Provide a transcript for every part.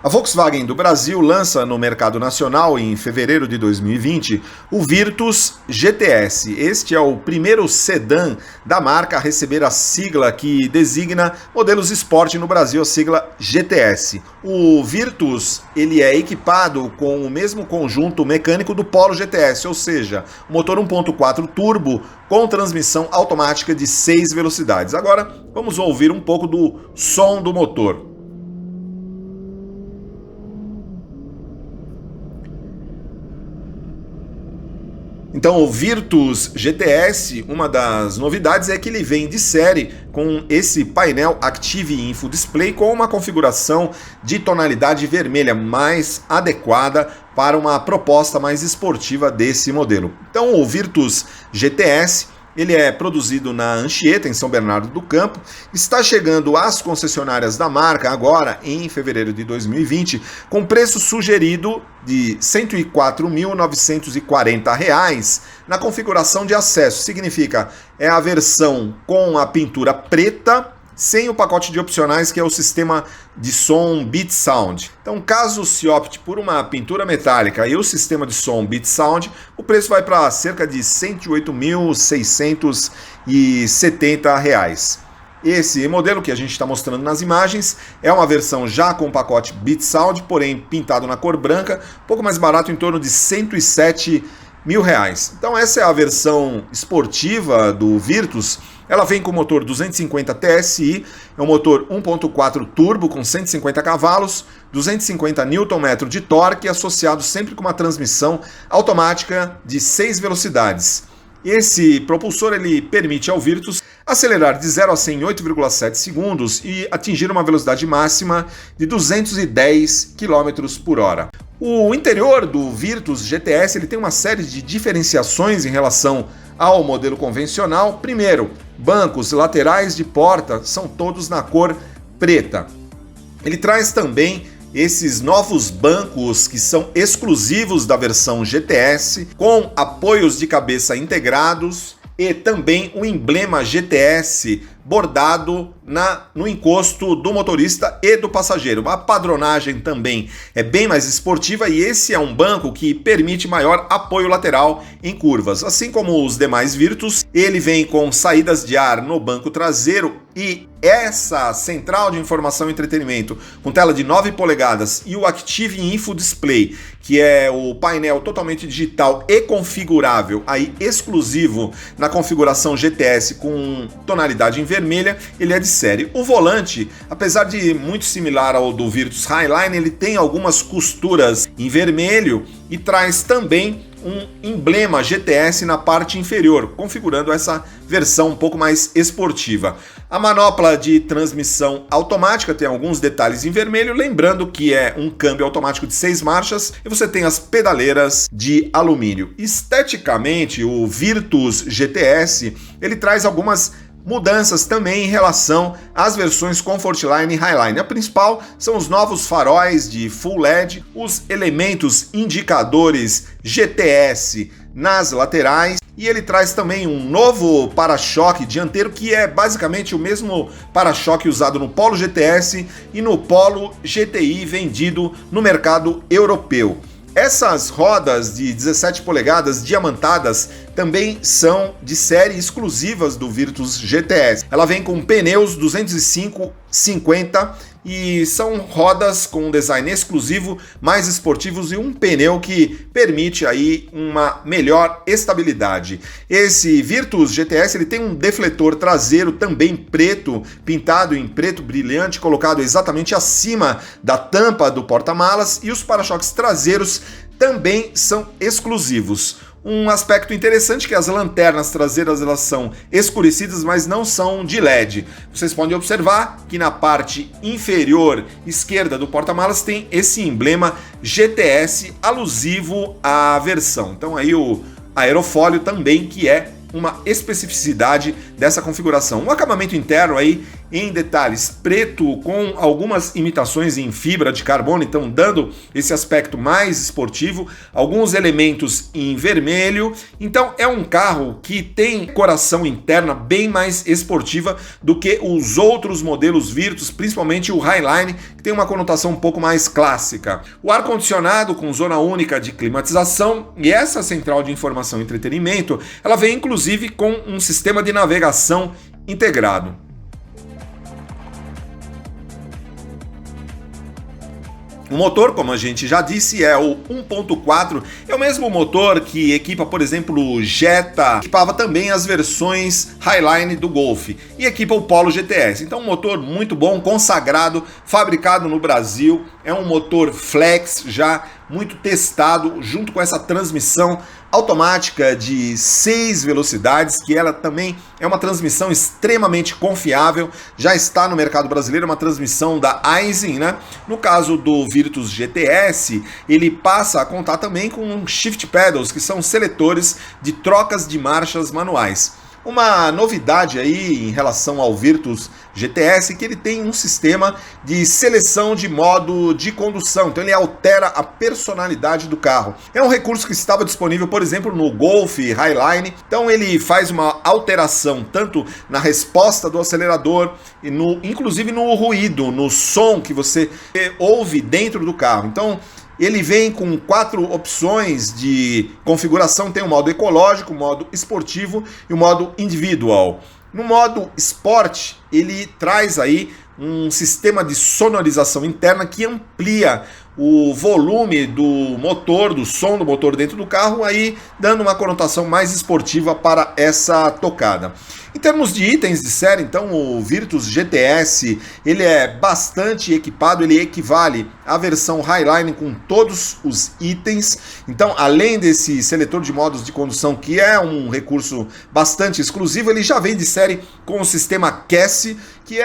A Volkswagen do Brasil lança no mercado nacional, em fevereiro de 2020, o Virtus GTS. Este é o primeiro sedã da marca a receber a sigla que designa modelos Sport no Brasil, a sigla GTS. O Virtus ele é equipado com o mesmo conjunto mecânico do Polo GTS, ou seja, motor 1.4 turbo com transmissão automática de 6 velocidades. Agora vamos ouvir um pouco do som do motor. Então, o Virtus GTS, uma das novidades é que ele vem de série com esse painel Active Info Display com uma configuração de tonalidade vermelha mais adequada para uma proposta mais esportiva desse modelo. Então, o Virtus GTS ele é produzido na Anchieta, em São Bernardo do Campo, está chegando às concessionárias da marca agora, em fevereiro de 2020, com preço sugerido de R$ 104.940 na configuração de acesso. Significa, é a versão com a pintura preta, sem o pacote de opcionais que é o sistema de som Beat Sound. Então, caso se opte por uma pintura metálica e o sistema de som Beat Sound, o preço vai para cerca de R$ 108.670. Esse modelo que a gente está mostrando nas imagens é uma versão já com o pacote Beat Sound, porém pintado na cor branca, um pouco mais barato, em torno de R$ 107.000. Então essa é a versão esportiva do Virtus. Ela vem com o motor 250 TSI, é um motor 1.4 turbo com 150 cavalos, 250 Nm de torque, associado sempre com uma transmissão automática de 6 velocidades. Esse propulsor ele permite ao Virtus acelerar de 0 a 100 em 8,7 segundos e atingir uma velocidade máxima de 210 km por hora. O interior do Virtus GTS ele tem uma série de diferenciações em relação ao modelo convencional. Primeiro, bancos laterais de porta são todos na cor preta. Ele traz também esses novos bancos que são exclusivos da versão GTS, com apoios de cabeça integrados e também o emblema GTS bordado no encosto do motorista e do passageiro. A padronagem também é bem mais esportiva e esse é um banco que permite maior apoio lateral em curvas. Assim como os demais Virtus, ele vem com saídas de ar no banco traseiro e essa central de informação e entretenimento com tela de 9 polegadas e o Active Info Display, que é o painel totalmente digital e configurável, aí exclusivo na configuração GTS com tonalidade em vermelha, ele é de série. O volante, apesar de muito similar ao do Virtus Highline, ele tem algumas costuras em vermelho e traz também um emblema GTS na parte inferior, configurando essa versão um pouco mais esportiva. A manopla de transmissão automática tem alguns detalhes em vermelho, lembrando que é um câmbio automático de 6 marchas e você tem as pedaleiras de alumínio. Esteticamente, o Virtus GTS ele traz algumas mudanças também em relação às versões Comfortline e Highline. A principal são os novos faróis de Full LED, os elementos indicadores GTS nas laterais e ele traz também um novo para-choque dianteiro que é basicamente o mesmo para-choque usado no Polo GTS e no Polo GTI vendido no mercado europeu. Essas rodas de 17 polegadas diamantadas também são de série exclusivas do Virtus GTS. Ela vem com pneus 205/50 e são rodas com um design exclusivo, mais esportivos e um pneu que permite aí uma melhor estabilidade. Esse Virtus GTS ele tem um defletor traseiro também preto, pintado em preto brilhante, colocado exatamente acima da tampa do porta-malas e os para-choques traseiros também são exclusivos. Um aspecto interessante é que as lanternas traseiras elas são escurecidas, mas não são de LED. Vocês podem observar que na parte inferior esquerda do porta-malas tem esse emblema GTS alusivo à versão. Então aí o aerofólio também, que é uma especificidade dessa configuração. Um acabamento interno aí em detalhes preto com algumas imitações em fibra de carbono, então dando esse aspecto mais esportivo, alguns elementos em vermelho. Então é um carro que tem decoração interna bem mais esportiva do que os outros modelos Virtus, principalmente o Highline, que tem uma conotação um pouco mais clássica. O ar-condicionado com zona única de climatização e essa central de informação e entretenimento, ela vem inclusive com um sistema de navegação integrado. O motor, como a gente já disse, é o 1.4, é o mesmo motor que equipa, por exemplo, o Jetta, equipava também as versões Highline do Golf e equipa o Polo GTS. Então um motor muito bom, consagrado, fabricado no Brasil, é um motor flex já muito testado, junto com essa transmissão automática de 6 velocidades, que ela também é uma transmissão extremamente confiável, já está no mercado brasileiro, uma transmissão da Aisin, né? No caso do Virtus GTS, ele passa a contar também com shift pedals, que são seletores de trocas de marchas manuais. Uma novidade aí em relação ao Virtus GTS é que ele tem um sistema de seleção de modo de condução, então ele altera a personalidade do carro. É um recurso que estava disponível, por exemplo, no Golf Highline, então ele faz uma alteração tanto na resposta do acelerador, e inclusive no ruído, no som que você ouve dentro do carro. Então ele vem com 4 opções de configuração, tem o modo ecológico, o modo esportivo e o modo individual. No modo Sport, ele traz aí um sistema de sonorização interna que amplia o volume do motor, do som do motor dentro do carro, aí dando uma conotação mais esportiva para essa tocada. Em termos de itens de série, então, o Virtus GTS, ele é bastante equipado, ele equivale à versão Highline com todos os itens. Então, além desse seletor de modos de condução, que é um recurso bastante exclusivo, ele já vem de série com o sistema CAS, que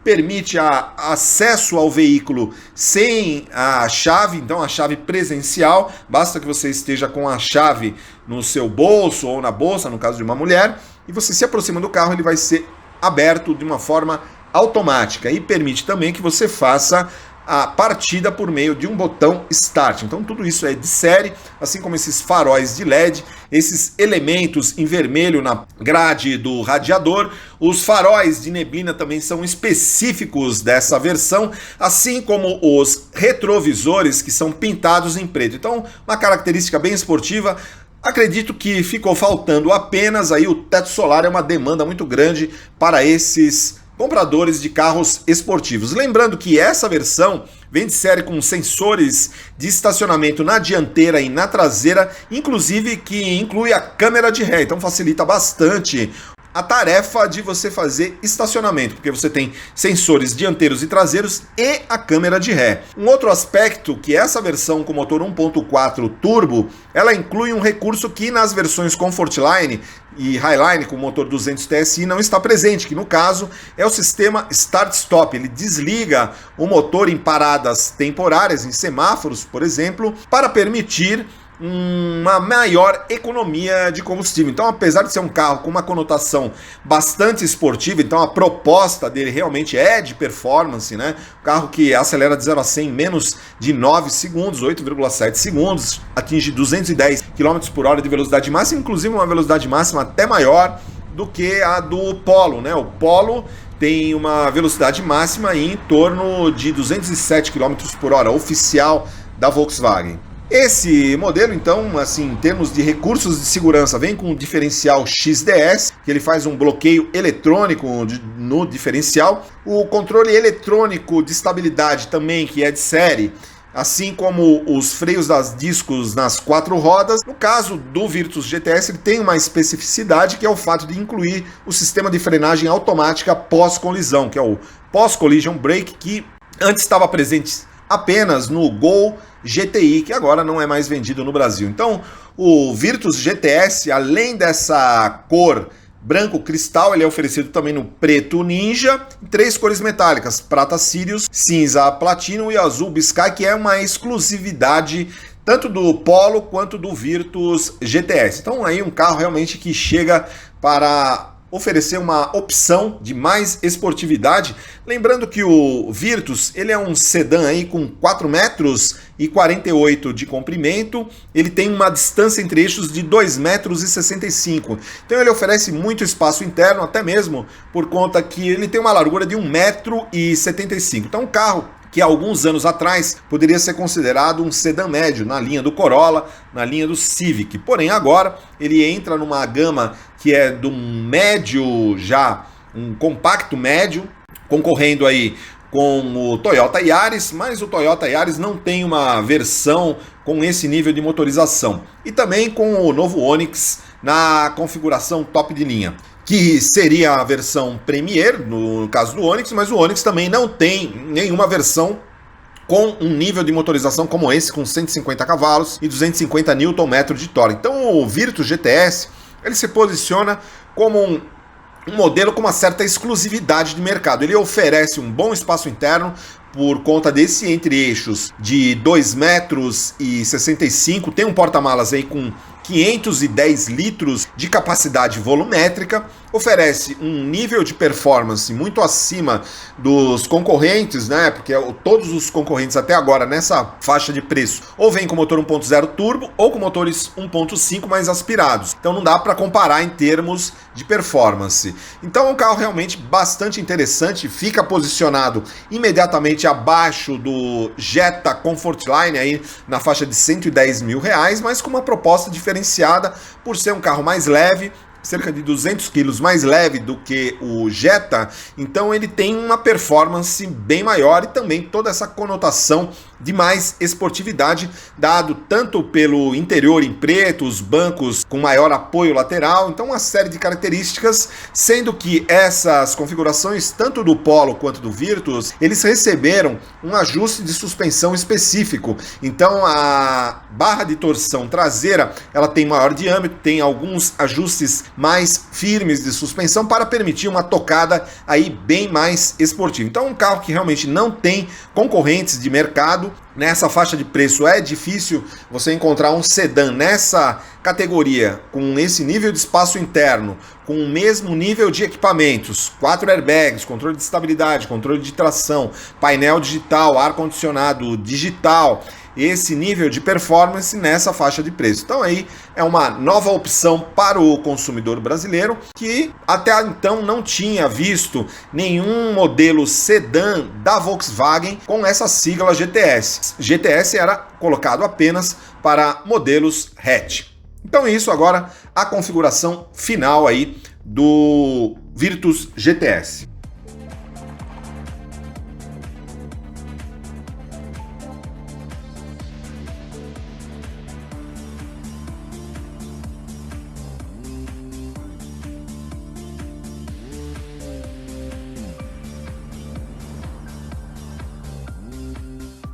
permite acesso ao veículo sem a chave, então a chave presencial, basta que você esteja com a chave no seu bolso ou na bolsa, no caso de uma mulher, e você se aproxima do carro, ele vai ser aberto de uma forma automática e permite também que você faça a partida por meio de um botão Start. Então tudo isso é de série, assim como esses faróis de LED, esses elementos em vermelho na grade do radiador. Os faróis de neblina também são específicos dessa versão, assim como os retrovisores que são pintados em preto. Então uma característica bem esportiva. Acredito que ficou faltando apenas aí o teto solar, é uma demanda muito grande para esses compradores de carros esportivos. Lembrando que essa versão vem de série com sensores de estacionamento na dianteira e na traseira, inclusive que inclui a câmera de ré, então facilita bastante a tarefa de você fazer estacionamento, porque você tem sensores dianteiros e traseiros e a câmera de ré. Um outro aspecto que essa versão com motor 1.4 turbo, ela inclui um recurso que nas versões Comfortline e Highline com motor 200 TSI não está presente, que no caso é o sistema Start-Stop. Ele desliga o motor em paradas temporárias, em semáforos, por exemplo, para permitir uma maior economia de combustível. Então, apesar de ser um carro com uma conotação bastante esportiva, então a proposta dele realmente é de performance, né? Um carro que acelera de 0 a 100 em menos de 9 segundos, 8,7 segundos, atinge 210 km por hora de velocidade máxima, inclusive uma velocidade máxima até maior do que a do Polo, né? O Polo tem uma velocidade máxima em torno de 207 km por hora, oficial da Volkswagen. Esse modelo, então, assim, em termos de recursos de segurança, vem com um diferencial XDS, que ele faz um bloqueio eletrônico no diferencial. O controle eletrônico de estabilidade também, que é de série, assim como os freios das discos nas 4 rodas. No caso do Virtus GTS, ele tem uma especificidade, que é o fato de incluir o sistema de frenagem automática pós-colisão, que é o Post-Collision Brake, que antes estava presente apenas no Gol GTI, que agora não é mais vendido no Brasil. Então, o Virtus GTS, além dessa cor branco cristal, ele é oferecido também no preto ninja, em 3 cores metálicas, prata Sirius, cinza platino e azul Biscay, que é uma exclusividade tanto do Polo quanto do Virtus GTS. Então aí um carro realmente que chega para oferecer uma opção de mais esportividade. Lembrando que o Virtus ele é um sedã aí com 4 metros e 48 de comprimento, ele tem uma distância entre eixos de 2 metros e 65. Então ele oferece muito espaço interno, até mesmo por conta que ele tem uma largura de 1 metro e 75. Então um carro que há alguns anos atrás poderia ser considerado um sedã médio na linha do Corolla, na linha do Civic. Porém, agora ele entra numa gama que é do médio já, um compacto médio, concorrendo aí com o Toyota Yaris, mas o Toyota Yaris não tem uma versão com esse nível de motorização. E também com o novo Onix na configuração top de linha, que seria a versão Premier, no caso do Onix, mas o Onix também não tem nenhuma versão com um nível de motorização como esse, com 150 cavalos e 250 Nm de torque. Então o Virtus GTS ele se posiciona como um modelo com uma certa exclusividade de mercado. Ele oferece um bom espaço interno por conta desse entre-eixos de 2 metros e 65, tem um porta-malas aí com 510 litros de capacidade volumétrica, oferece um nível de performance muito acima dos concorrentes, né? Porque todos os concorrentes até agora nessa faixa de preço ou vem com motor 1.0 turbo ou com motores 1.5 mais aspirados. Então não dá para comparar em termos de performance. Então é um carro realmente bastante interessante, fica posicionado imediatamente abaixo do Jetta Comfortline aí na faixa de R$110 mil, mas com uma proposta diferenciada por ser um carro mais leve, cerca de 200 quilos mais leve do que o Jetta, então ele tem uma performance bem maior e também toda essa conotação de mais esportividade, dado tanto pelo interior em preto, os bancos com maior apoio lateral, então uma série de características, sendo que essas configurações, tanto do Polo quanto do Virtus, eles receberam um ajuste de suspensão específico, então a barra de torção traseira, ela tem maior diâmetro, tem alguns ajustes mais firmes de suspensão para permitir uma tocada aí bem mais esportiva. Então um carro que realmente não tem concorrentes de mercado. Nessa faixa de preço é difícil você encontrar um sedã nessa categoria, com esse nível de espaço interno, com o mesmo nível de equipamentos, 4 airbags, controle de estabilidade, controle de tração, painel digital, ar-condicionado digital, esse nível de performance nessa faixa de preço. Então aí é uma nova opção para o consumidor brasileiro que até então não tinha visto nenhum modelo sedã da Volkswagen com essa sigla GTS. GTS era colocado apenas para modelos hatch. Então isso agora a configuração final aí do Virtus GTS.